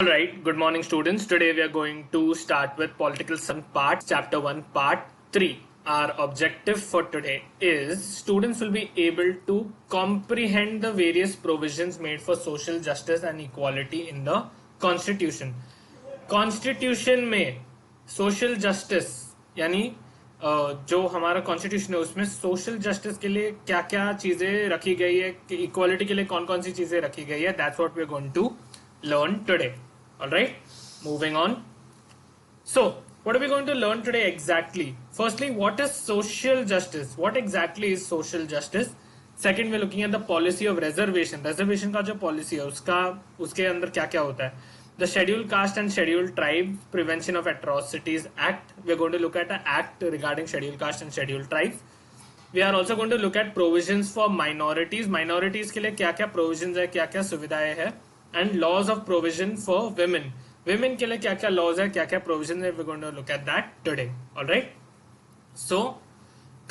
All right, good morning, students. Today we are going to start with Political Science Part, Chapter 1, Part 3. Our objective for today is students will be able to comprehend the various provisions made for social justice and equality in the Constitution. Constitution में social justice यानी जो हमारा constitution है उसमें social justice के लिए क्या क्या चीजें रखी गई है, इक्वालिटी के लिए कौन कौन सी चीजें रखी गई है, that's what we are going to learn today. All right, moving on. So what are we going to learn today exactly? Firstly, what is social justice? What exactly is social justice? Second, we're looking at the policy of reservation. Reservation का जो policy है उसके अंदर क्या क्या होता है? The Scheduled Caste and Scheduled Tribe Prevention of Atrocities Act. We're going to look at an act regarding Scheduled Caste and Scheduled Tribes. We are also going to look at provisions for minorities. Minorities के लिए क्या क्या provisions है, क्या क्या सुविधाएं है, and laws of provision for women. Women के लिए क्या क्या laws है, क्या क्या provisions है, we're going to look at that today. All right. So,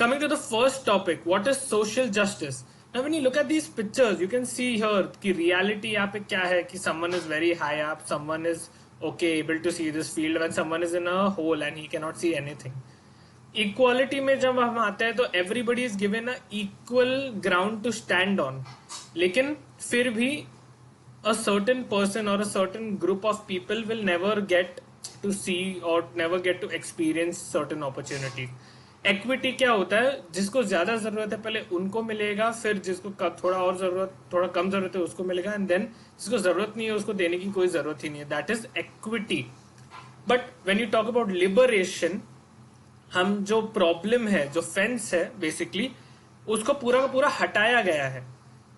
coming to the first topic, what is social justice? Now, when you look at these pictures, you can see here कि reality यहाँ पे क्या है कि someone is very high up, someone is okay able to see this field, when someone is in a hole and he cannot see anything. Equality में जब हम आते हैं तो everybody is given a equal ground to stand on. लेकिन फिर भी a certain person or a certain group of people will never get to see or never get to experience certain opportunities. Equity क्या होता है? जिसको ज्यादा जरूरत है पहले उनको मिलेगा, फिर जिसको थोड़ा कम जरूरत है उसको मिलेगा, एंड देन जिसको जरूरत नहीं है उसको देने की कोई जरूरत ही नहीं है. That is equity. But when you talk about liberation, हम जो प्रॉब्लम है, जो फेंस है बेसिकली, उसको पूरा का पूरा हटाया गया है.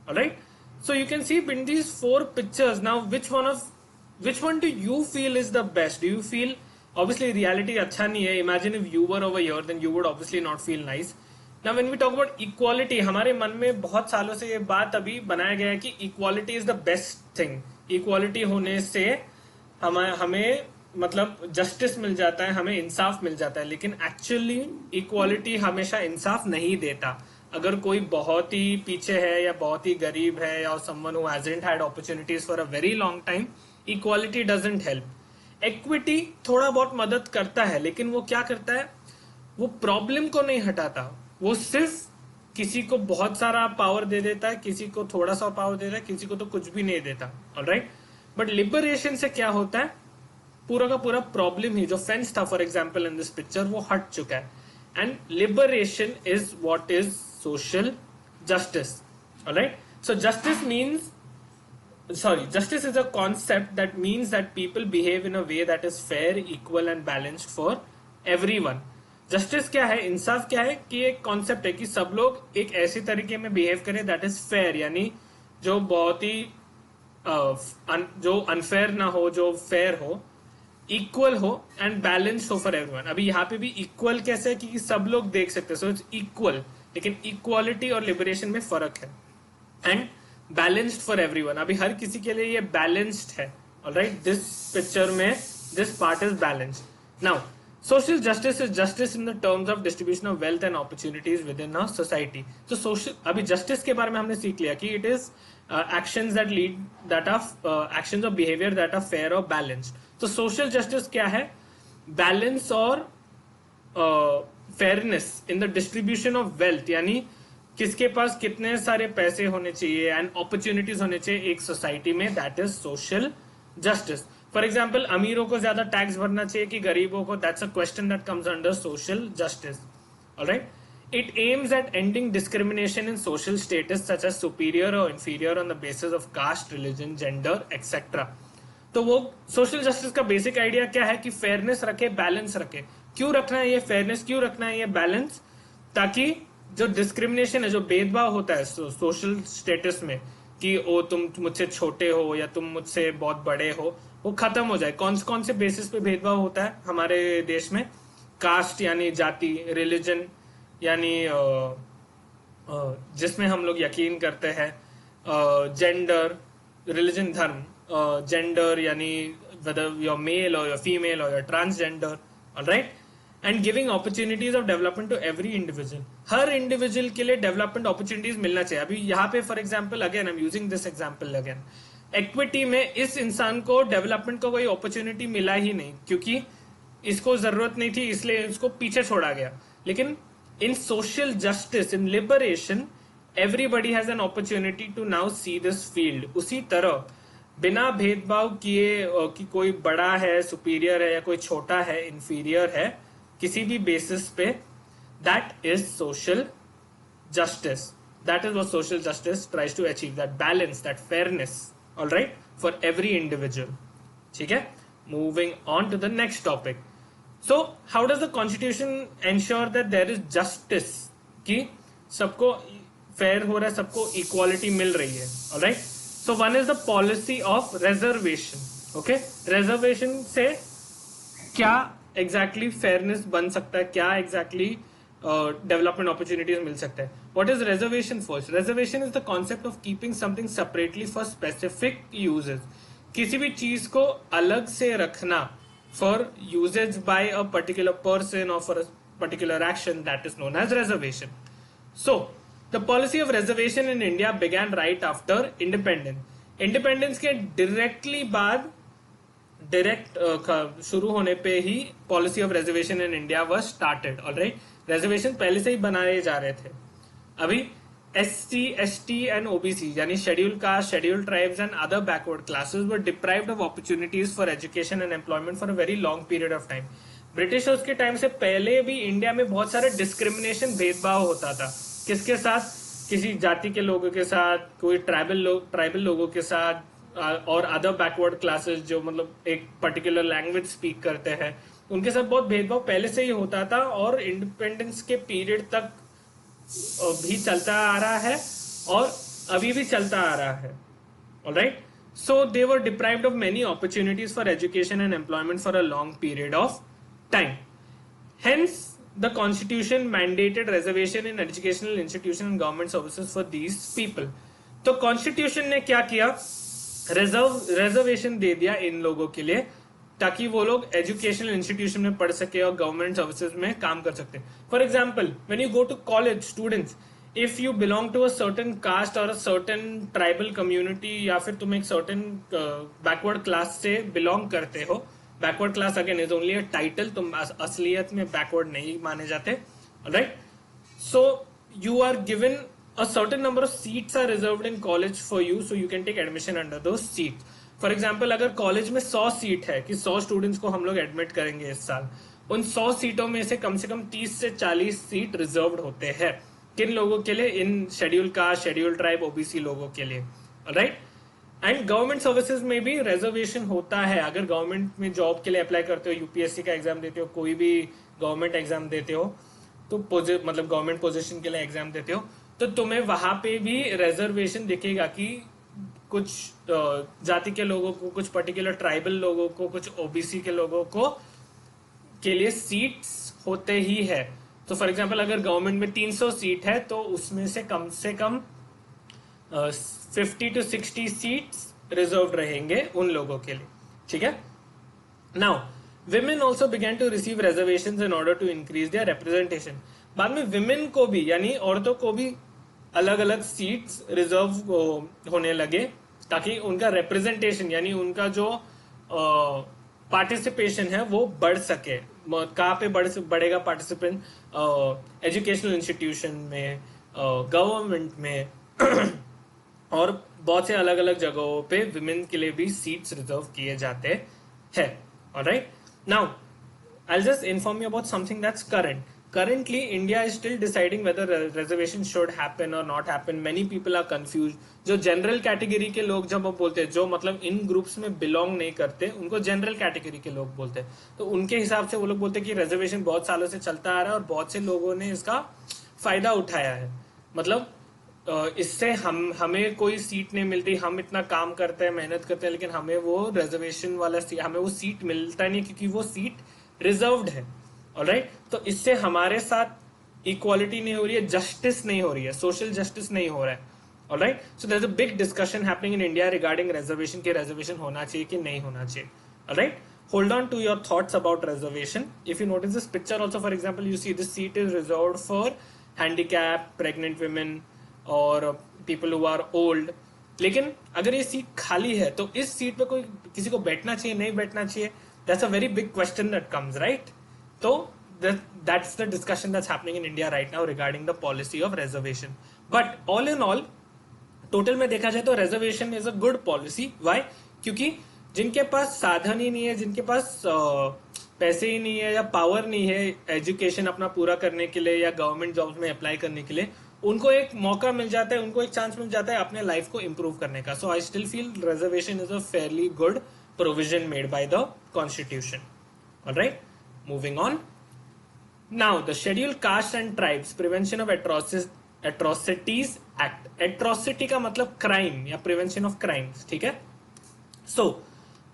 Alright. So you can see in these four pictures now, which one do you feel is the best? Do you feel, obviously reality अच्छा नहीं है. Imagine if you were over here, then you would obviously not feel nice. Now when we talk about equality, हमारे मन में बहुत सालों से ये बात अभी बनाया गया है कि equality is the best thing. Equality होने से हमें मतलब जस्टिस मिल जाता है, हमें इंसाफ मिल जाता है. लेकिन एक्चुअली इक्वालिटी हमेशा इंसाफ नहीं देता. अगर कोई बहुत ही पीछे है या बहुत ही गरीब है या someone who hasn't had opportunities for a very long time, equality doesn't help. Equity थोड़ा बहुत मदद करता है, लेकिन वो क्या करता है, वो प्रॉब्लम को नहीं हटाता. वो सिर्फ किसी को बहुत सारा पावर दे देता है, किसी को थोड़ा सा पावर दे देता है, किसी को तो कुछ भी नहीं देता. ऑलराइट. बट लिबरेशन से क्या होता है, पूरा का पूरा प्रॉब्लम ही, जो फेंस था for example in this picture, वो हट चुका है. And liberation is what is social justice. All right. So justice is a concept that means that people behave in a way that is fair, equal and balanced for everyone. Justice क्या है, इंसाफ क्या है, कि एक concept है कि सब लोग एक ऐसी तरीके में बिहेव करें that is fair, यानी जो बहुत ही जो अनफेयर ना हो, जो फेयर हो, इक्वल हो एंड बैलेंस्ड हो फॉर एवरीवन. अभी यहाँ पे भी इक्वल कैसे है कि सब लोग देख सकते हैं, सो इट्स इक्वल. लेकिन इक्वालिटी और लिबरेशन में फर्क है. एंड बैलेंस्ड फॉर एवरीवन, अभी हर किसी के लिए ये बैलेंस्ड है. ऑलराइट. दिस पिक्चर में this part is balanced. Now social justice is justice in the terms of distribution of wealth and opportunities within a society. तो सोशल, अभी justice के बारे में हमने सीख लिया कि it is actions that lead, that are actions of behaviour that are fair और बैलेंस्ड. तो सोशल जस्टिस क्या है, बैलेंस और fairness in the distribution of wealth, यानी किसके पास कितने सारे पैसे होने चाहिए एंड अपॉर्चुनिटीज होने चाहिए एक सोसाइटी में. That is social justice. For example, अमीरों को ज्यादा टैक्स भरना चाहिए कि गरीबों को, that's a question that comes under social justice. Alright. It aims at ending discrimination in social status such as superior और inferior on the basis of caste, religion, gender etcetera. तो वो सोशल जस्टिस का basic idea क्या है कि fairness रखे, balance रखे. क्यों रखना है ये फेयरनेस, क्यों रखना है ये बैलेंस, ताकि जो डिस्क्रिमिनेशन है, जो भेदभाव होता है सोशल स्टेटस में कि ओ तुम मुझसे छोटे हो या तुम मुझसे बहुत बड़े हो, वो खत्म हो जाए. कौन से बेसिस पे भेदभाव होता है हमारे देश में? कास्ट यानी जाति, रिलीजन यानी जिसमें हम लोग यकीन करते हैं, जेंडर, रिलीजन धर्म, जेंडर यानी whether you're male or you're female or you're transgender. All right. And giving opportunities of development to every individual. हर इंडिविजुअल के लिए डेवलपमेंट अपॉर्चुनिटीज मिलना चाहिए. अभी यहाँ पे for example, again I am using this example again, equity में इस इंसान को डेवलपमेंट का कोई अपॉर्चुनिटी मिला ही नहीं, क्योंकि इसको जरूरत नहीं थी इसलिए इसको पीछे छोड़ा गया. लेकिन in social justice, in liberation, everybody has an opportunity to now see this field. उसी तरह बिना भेदभाव किए कि कोई बड़ा है, सुपीरियर है, या कोई छोटा है, इंफीरियर है, किसी भी बेसिस पे, that is social justice. That is what social justice tries to achieve, that balance, that fairness, all right, for every individual. ठीक है? Moving on to the next topic. So how does the constitution ensure that there is justice, कि सबको fair हो रहा है, सबको equality मिल रही है, all right? So one is the policy of reservation. Okay? Reservation से क्या exactly fairness बन सकता है, क्या exactly डेवलपमेंट अपॉर्चुनिटीज मिल सकता है. What is reservation first? Reservation is the concept of keeping something separately for specific uses. किसी भी चीज को अलग से रखना for uses by a particular person और for a particular action, that is known as reservation. So the policy of reservation in India began right after independence. Independence के direct शुरू होने पे ही policy of reservation in India was started. Alright, reservation पहले से ही बनाए जा रहे थे. अभी SC, ST एंड OBC यानी schedule caste, schedule tribes and other backward classes were deprived of opportunities for education and employment for a very long period of time. Britishers के time से पहले भी इंडिया में बहुत सारे डिस्क्रिमिनेशन, भेदभाव होता था. किसके साथ? किसी जाति के लोगों के साथ, कोई ट्राइबल लोगों के साथ, और अदर बैकवर्ड क्लासेस जो मतलब एक पर्टिकुलर लैंग्वेज स्पीक करते हैं, उनके साथ बहुत भेदभाव पहले से ही होता था और इंडिपेंडेंस के पीरियड तक भी चलता आ रहा है और अभी भी चलता आ रहा है. Alright, so they were deprived of many opportunities for education and employment for a long period of time. Hence the constitution mandated reservation in educational institution and government services for these people. तो constitution ने क्या किया? Reservation दे दिया इन लोगों के लिए ताकि वो लोग एजुकेशनल इंस्टीट्यूशन में पढ़ सके और गवर्नमेंट सर्विसेज में काम कर सकते. For example, when you go to college, students, if you belong to a certain caste और अ सर्टेन ट्राइबल कम्युनिटी, या फिर तुम एक सर्टेन बैकवर्ड क्लास से बिलोंग करते हो. Backward class again is only a title, तुम असलियत में बैकवर्ड नहीं माने जाते. Right, so you are given a certain number of seats are reserved in college for you, so you can take admission under those seats. For example, अगर college में 100 seat है कि 100 स्टूडेंट्स को हम लोग एडमिट करेंगे इस साल, उन 100 सीटों में से कम 30 से 40 सीट रिजर्व्ड होते हैं. किन लोगों के लिए? इन schedule caste, schedule tribe, OBC लोगों के लिए. राइट, एंड गवर्नमेंट सर्विसेज में भी रिजर्वेशन होता है. अगर गवर्नमेंट में जॉब के लिए अप्लाई करते हो, UPSC का एग्जाम देते हो, कोई भी गवर्नमेंट एग्जाम देते हो, तो मतलब गवर्नमेंट पोजीशन के लिए एग्जाम देते हो, तो तुम्हें वहां पे भी रिजर्वेशन दिखेगा कि कुछ जाति के लोगों को, कुछ पर्टिकुलर ट्राइबल लोगों को, कुछ OBC के लोगों को के लिए सीट्स होते ही है. तो फॉर एग्जांपल, अगर गवर्नमेंट में 300 सीट है तो उसमें से कम 50 to 60 सीट्स रिजर्व रहेंगे उन लोगों के लिए. ठीक है. Now women also began to receive reservations in order to increase their representation. बाद में विमेन को भी यानी औरतों को भी अलग अलग सीट्स रिजर्व होने लगे ताकि उनका रिप्रेजेंटेशन यानी उनका जो पार्टिसिपेशन है वो बढ़ सके. कहाँ पे बढ़ेगा पार्टिसिपेंट? एजुकेशनल इंस्टीट्यूशन में, गवर्नमेंट में और बहुत से अलग अलग जगहों पे विमेन के लिए भी सीट्स रिजर्व किए जाते हैं. Alright, now I'll just inform you about something that's current. Currently, India is still deciding whether reservation should happen or not happen. Many people are confused. जो जनरल कैटेगरी के लोग जब वो बोलते हैं, जो मतलब इन ग्रुप्स में बिलोंग नहीं करते, उनको जनरल कैटेगरी के लोग बोलते हैं. तो उनके हिसाब से वो लोग बोलते हैं कि रिजर्वेशन बहुत सालों से चलता आ रहा है और बहुत से लोगों ने इसका फायदा उठाया है. मतलब इससे हमें कोई सीट नहीं मिलती, हम इतना काम करते हैं, मेहनत करते हैं, लेकिन हमें वो रिजर्वेशन वाला हमें वो सीट मिलता नहीं क्योंकि वो सीट रिजर्व्ड है. ऑलराइट, तो इससे हमारे साथ इक्वालिटी नहीं हो रही है, जस्टिस नहीं हो रही है, सोशल जस्टिस नहीं हो रहा है. Alright, so there is a big discussion happening in India regarding reservation, के रिजर्वेशन होना चाहिए कि नहीं होना चाहिए. Alright, hold on to your thoughts about reservation. If you notice this picture also, for example, you see this seat is reserved for handicapped, pregnant women or people who are old. लेकिन अगर ये seat खाली है तो इस seat पे कोई किसी को बैठना चाहिए, नहीं बैठना चाहिए, that's a very big question that comes, right? तो that's the discussion that's happening in India right now regarding the policy of reservation. But all in all, total में देखा जाए तो reservation is a good policy. Why? क्योंकि जिनके पास साधन ही नहीं है, जिनके पास पैसे ही नहीं है या पावर नहीं है एजुकेशन अपना पूरा करने के लिए या गवर्नमेंट जॉब्स में अप्लाई करने के लिए, उनको एक मौका मिल जाता है, उनको एक चांस मिल जाता है अपने लाइफ को इंप्रूव करने का. So I still feel reservation is a fairly good provision made by the constitution. Alright, moving on. Now the scheduled caste and tribes prevention of atrocities act. Atrocity का मतलब crime या prevention of crimes, ठीक है? So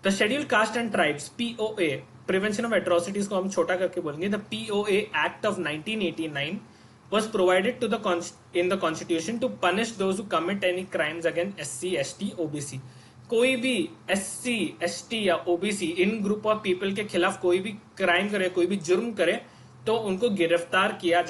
the scheduled caste and tribes POA, prevention of atrocities को हम छोटा करके बोलेंगे, the POA act of 1989 was provided to in the constitution to punish those who commit any crimes against SC, ST, OBC. कोई भी SC, ST या OBC in group of people के खिलाफ कोई भी क्राइम करे, कोई भी जुर्म करे, तो उनको गिरफ्तार किया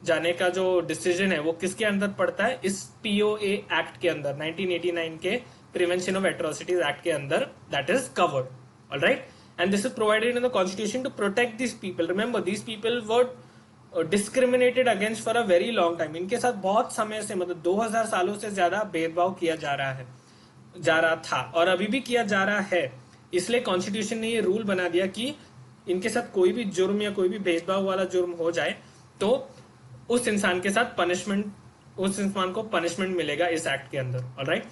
जाने का जो डिसीजन है वो किसके अंदर पड़ता है? इस POA एक्ट के अंदर, 1989 के प्रिवेंशन ऑफ एट्रोसिटीज एक्ट के अंदर, that is covered. Alright, and this is provided in the constitution to protect this people. Remember, these people were discriminated against for a very long time. इनके साथ बहुत समय से, मतलब 2000 सालों से ज्यादा भेदभाव किया जा रहा था और अभी भी किया जा रहा है. इसलिए कॉन्स्टिट्यूशन ने ये रूल बना दिया कि इनके साथ कोई भी जुर्म या कोई भी भेदभाव वाला जुर्म हो जाए तो उस इंसान के साथ पनिशमेंट, उस इंसान को पनिशमेंट मिलेगा इस एक्ट के अंदर. Alright,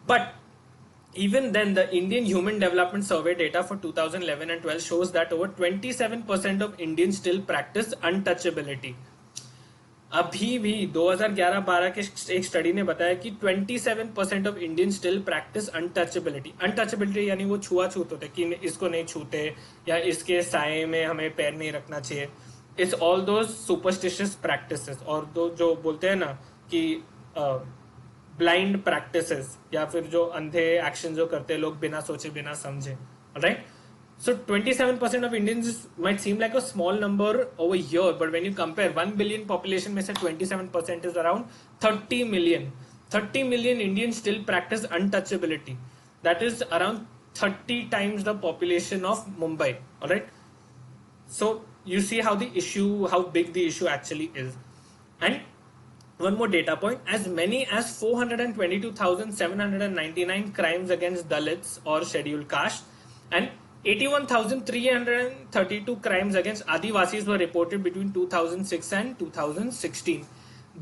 but even then the Indian Human Development Survey data for 2011 and 12 shows that over 27% of Indians still practice untouchability. अभी भी 2011-12 के एक स्टडी ने बताया कि 27% of Indian still practice untouchability. Untouchability यानी वो छुआछूत होते कि इसको नहीं छूते या इसके साए में हमें पैर नहीं रखना चाहिए. It's all those superstitious practices, और दो जो बोलते हैं ना कि ब्लाइंड प्रैक्टिसेस या फिर जो अंधे एक्शन जो करते हैं लोग बिना सोचे बिना समझे. Right, so 27% of Indians might seem like a small number over here, but when you compare 1 billion population में से 27% is around 30 million. 30 million Indians still practice untouchability. That is around 30 times the population of Mumbai. Alright, so you see how big the issue actually is. And one more data point, as many as 422,799 crimes against Dalits or scheduled caste and 81,332 crimes against Adivasis were reported between 2006 and 2016.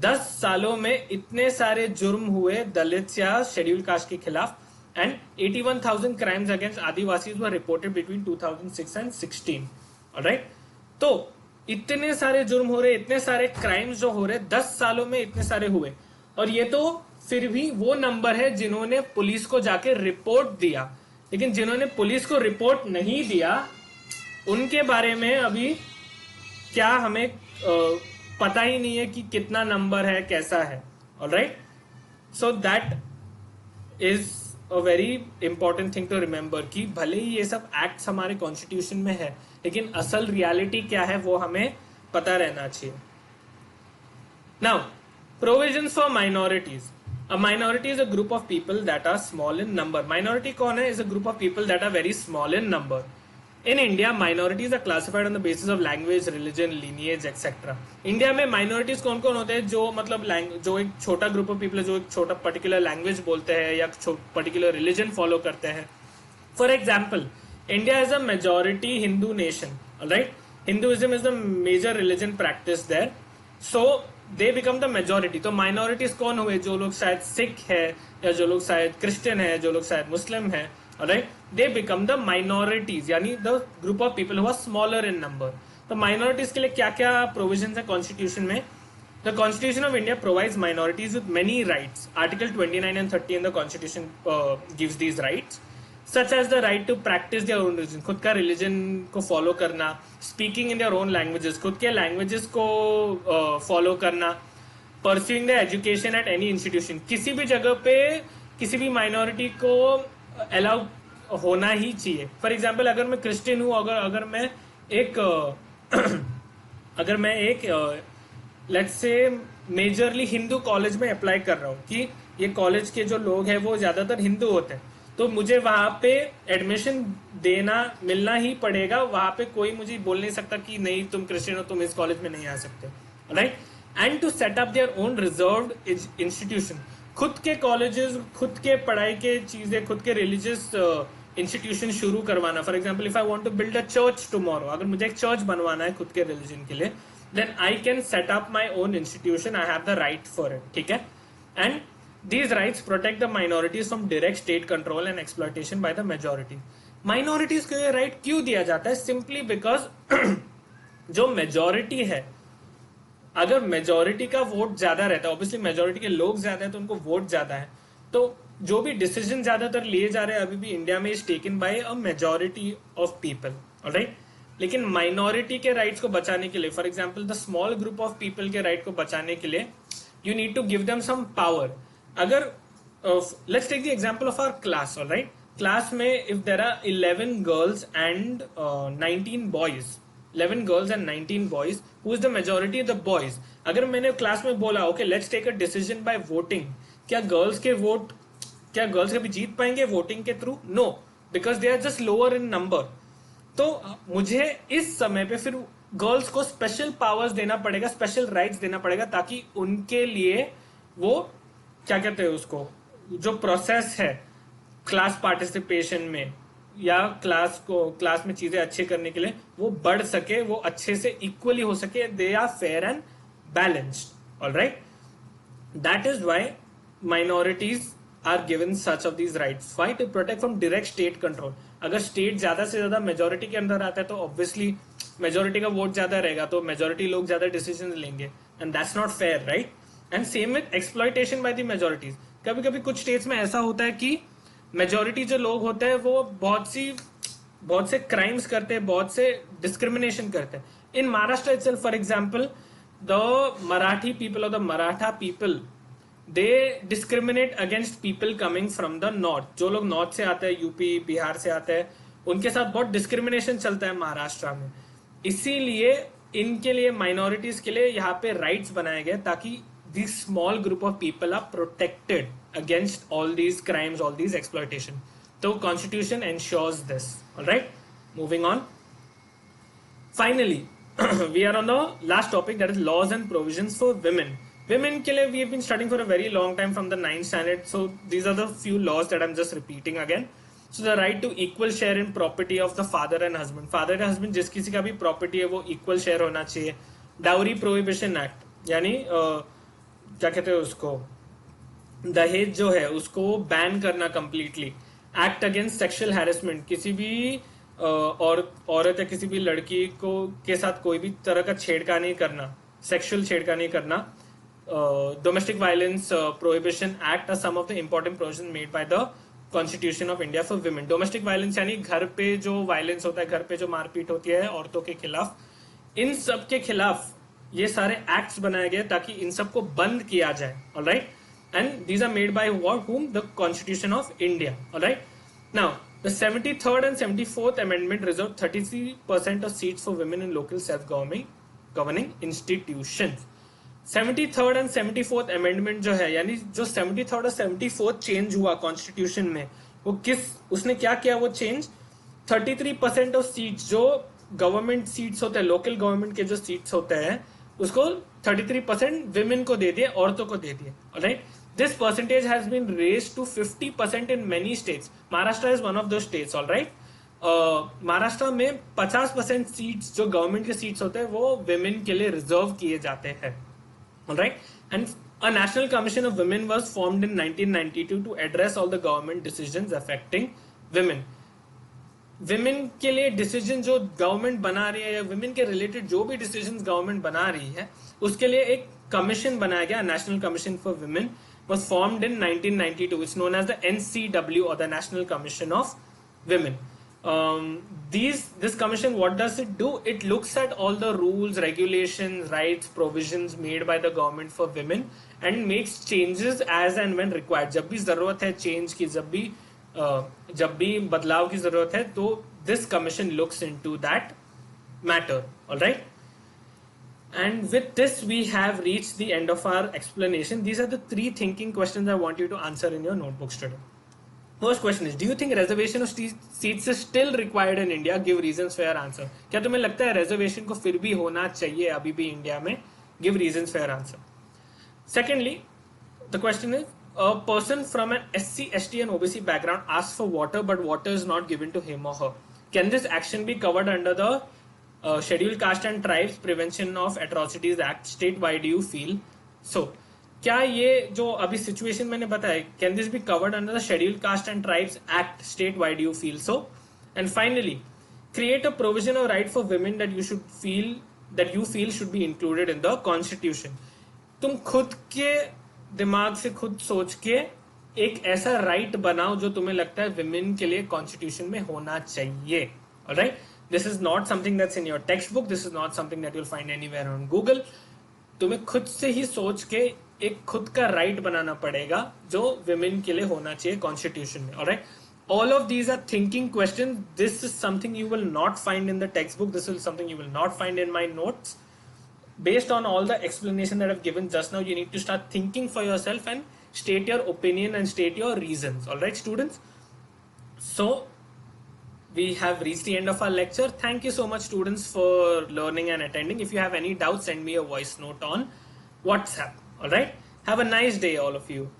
10 सालों में इतने सारे जुर्म हुए दलित या scheduled caste के खिलाफ, and 81,000 crimes against Adivasis were reported between 2006 and 16. Alright, तो इतने सारे जुर्म हो रहे, इतने सारे क्राइम्स जो हो रहे 10 सालों में इतने सारे हुए, और ये तो फिर भी वो नंबर है जिन्होंने पुलिस को जाके रिपोर्ट दिया. लेकिन जिन्होंने पुलिस को रिपोर्ट नहीं दिया उनके बारे में अभी क्या हमें पता ही नहीं है कि कितना नंबर है, कैसा है. Alright, so that is a very important thing to remember कि भले ही ये सब एक्ट्स हमारे कॉन्स्टिट्यूशन में है, लेकिन असल रियलिटी क्या है वो हमें पता रहना चाहिए. Now, provisions for minorities. A minority is a group of people that are small in number. Minority कौन है? Is a group of people that are very small in number. In India, minorities are classified on the basis of language, religion, lineage, etc. India में minorities कौन कौन होते हैं? जो मतलब जो एक छोटा ग्रुप ऑफ पीपल है, जो एक छोटा पर्टिकुलर लैंग्वेज बोलते हैं या पर्टिकुलर रिलीजन फॉलो करते हैं. For example, India is a majority Hindu nation. Alright, Hinduism is the major religion practiced there. So they become the majority. तो minorities कौन हुए? जो लोग शायद सिख है या जो लोग शायद क्रिश्चियन है, जो लोग शायद मुस्लिम है. Alright, they become the minorities, यानी the group of people who are smaller in number. तो minorities के लिए क्या क्या provisions है कॉन्स्टिट्यूशन में? The Constitution of India provides minorities with many rights. Article 29 and 30 in the Constitution gives these rights, such as the right to practice their own religion, खुद का religion को follow करना, speaking in their own languages, खुद के languages को follow करना, pursuing their education at any institution. किसी भी जगह पे किसी भी minority को allow होना ही चाहिए. For example, अगर मैं Christian हूँ, अगर मैं एक let's say majorly Hindu college में अप्लाई कर रहा हूँ कि ये कॉलेज के जो लोग हैं वो ज्यादातर हिंदू होते हैं, तो मुझे वहां पे एडमिशन देना मिलना ही पड़ेगा। वहां पे कोई मुझे बोल नहीं सकता कि नहीं तुम क्रिश्चियन हो, तुम इस कॉलेज में नहीं आ सकते, right. And to set up their own reserved institution, खुद के कॉलेजेस, खुद के पढ़ाई के चीजें, खुद के रिलीजियस इंस्टीट्यूशन शुरू करवाना। For example, if I want to build a church tomorrow, अगर मुझे एक चर्च बनवाना है खुद के रिलीजन के लिए, then I can set up my own institution, I have the right for it, ठीक है। And these rights protect the minorities from direct state control and exploitation by the majority. Minorities को ये right क्यों दिया जाता है? Simply because जो majority है, अगर मेजोरिटी का वोट ज्यादा रहता है, ऑब्वियसली मेजोरिटी के लोग ज्यादा है तो उनको वोट ज्यादा है, तो जो भी डिसीजन ज्यादातर लिए जा रहे हैं अभी भी इंडिया में is taken by a majority of people, alright. लेकिन माइनॉरिटी के राइट्स को बचाने के लिए, for example the small group of people के राइट को बचाने के लिए, you need to give them some power. अगर let's take the example of our class, alright. Class में if there are 11 girls and 19 boys, 11 girls and 19 boys, who is the majority? The boys. अगर मैंने class में बोला okay let's take a decision by voting, क्या girls कभी जीत पाएंगे voting के through? No, because they are just lower in number. तो मुझे इस समय पे फिर गर्ल्स को स्पेशल पावर्स देना पड़ेगा, स्पेशल राइट्स देना पड़ेगा, ताकि उनके लिए वो क्या कहते हैं उसको, जो प्रोसेस है क्लास पार्टिसिपेशन में या क्लास में चीजें अच्छे करने के लिए, वो बढ़ सके, वो अच्छे से इक्वली हो सके, they are fair and balanced, alright. That is why minorities are given such of these rights. Why? To protect from direct state control. अगर स्टेट ज्यादा से ज्यादा मेजोरिटी के अंदर आता है तो ऑब्वियसली मेजोरिटी का वोट ज्यादा रहेगा, तो मेजोरिटी लोग ज्यादा डिसीजन लेंगे, and that's not fair, right. And same with exploitation by the majorities. कभी कभी कुछ स्टेट्स में ऐसा होता है कि मेजोरिटी जो लोग होते हैं वो बहुत से क्राइम्स करते हैं, बहुत से डिस्क्रिमिनेशन करते हैं। In Maharashtra itself, for example, the Marathi people और the Maratha people, they discriminate against people coming from the north. जो लोग नॉर्थ से आते हैं, यूपी बिहार से आते हैं, उनके साथ बहुत डिस्क्रिमिनेशन चलता है महाराष्ट्र में। इसीलिए इनके लिए, माइनॉरिटीज के लिए यहाँ पे राइट्स बनाए गए ताकि this small group of people are protected against all these crimes, all these exploitation. तो constitution ensures this, alright. Moving on, finally we are on the last topic, that is laws and provisions for women. Women के लिए we have been studying for a very long time from the 9th standard, so these are the few laws that I'm just repeating again. So the right to equal share in property of the father and husband. Father and husband जिस किसी का भी property है वो equal share होना चाहिए. Dowry prohibition act, यानी क्या कहते हैं उसको, दहेज जो है उसको बैन करना completely. Act against sexual harassment, किसी भी और औरत या किसी भी लड़की को के साथ कोई भी तरह का छेड़खानी करना, सेक्सुअल छेड़खानी करना. Domestic violence prohibition act are some of the important provision made by the constitution of India for women. Domestic violence यानी घर पे जो वायलेंस होता है, घर पे जो मारपीट होती है औरतों के खिलाफ, इन सब के खिलाफ ये सारे एक्ट्स बनाए गए ताकि इन सब को बंद किया जाए, alright. And these are made by whom? The constitution of India, alright. Now the 73rd and 74th amendment reserved 33% of seats for women in local self-governing institutions. 73rd and 74th amendment जो है, यानी जो 73rd और 74th change हुआ constitution में, वो उसने क्या किया? वो चेंज 33% ऑफ सीट्स, जो गवर्नमेंट सीट्स होते हैं, लोकल गवर्नमेंट के जो सीट्स होते हैं, उसको 33% विमेन को दे दिए, औरतों को दे दिए, alright. This percentage has been raised to 50% in many states. Maharashtra is one of those states, all right. Maharashtra में 50% सीट्स जो गवर्नमेंट के सीट्स होते हैं वो विमेन के लिए रिजर्व किए जाते हैं, all right. And a national commission of women was formed in 1992 to address all the government decisions affecting women. Women के लिए डिसीजन जो गवर्नमेंट बना रही है या विमेन के रिलेटेड जो भी डिसीजन गवर्नमेंट बना रही है, उसके लिए एक कमीशन बनाया गया, national commission for women was formed in 1992. It's known as the NCW, or the National Commission of Women. This commission, what does it do? It looks at all the rules, regulations, rights, provisions made by the government for women and makes changes as and when required. जब भी जरूरत है change की, जब भी बदलाव की जरूरत है, तो this commission looks into that matter, all right. And with this, we have reached the end of our explanation. These are the 3 thinking questions I want you to answer in your notebooks today. First question is, do you think reservation of seats is still required in India? Give reasons for your answer. क्या तुम्हें लगता है reservation को फिर भी होना चाहिए अभी भी इंडिया में? Give reasons for your answer. Secondly, the question is, a person from an SC, ST and OBC background asks for water, but water is not given to him or her. Can this action be covered under the Scheduled Caste and Tribes Prevention of Atrocities Act? State why do you feel so? क्या ये जो अभी situation मैंने बताया, can this be covered under the scheduled caste and tribes act? State why do you feel so? And finally, create a provision of right for women that you feel should be included in the constitution. तुम खुद के दिमाग से खुद सोच के एक ऐसा राइट बनाओ जो तुम्हें लगता है विमेन के लिए कॉन्स्टिट्यूशन में होना चाहिए. Alright, this is not something that's in your text book, this is not something that you'll find anywhere on Google. तुम्हें खुद से ही सोच के एक खुद का राइट बनाना पड़ेगा जो विमेन के लिए होना चाहिए कॉन्स्टिट्यूशन में. Alright, all of these are thinking questions. This is something you will not find in the textbook. This is something you will not find in my notes. Based on all the explanation that I've given just now, you need to start thinking for yourself and state your opinion and state your reasons. Alright, students? So we have reached the end of our lecture. Thank you so much, students, for learning and attending. If you have any doubts, send me a voice note on WhatsApp. Alright? Have a nice day, all of you.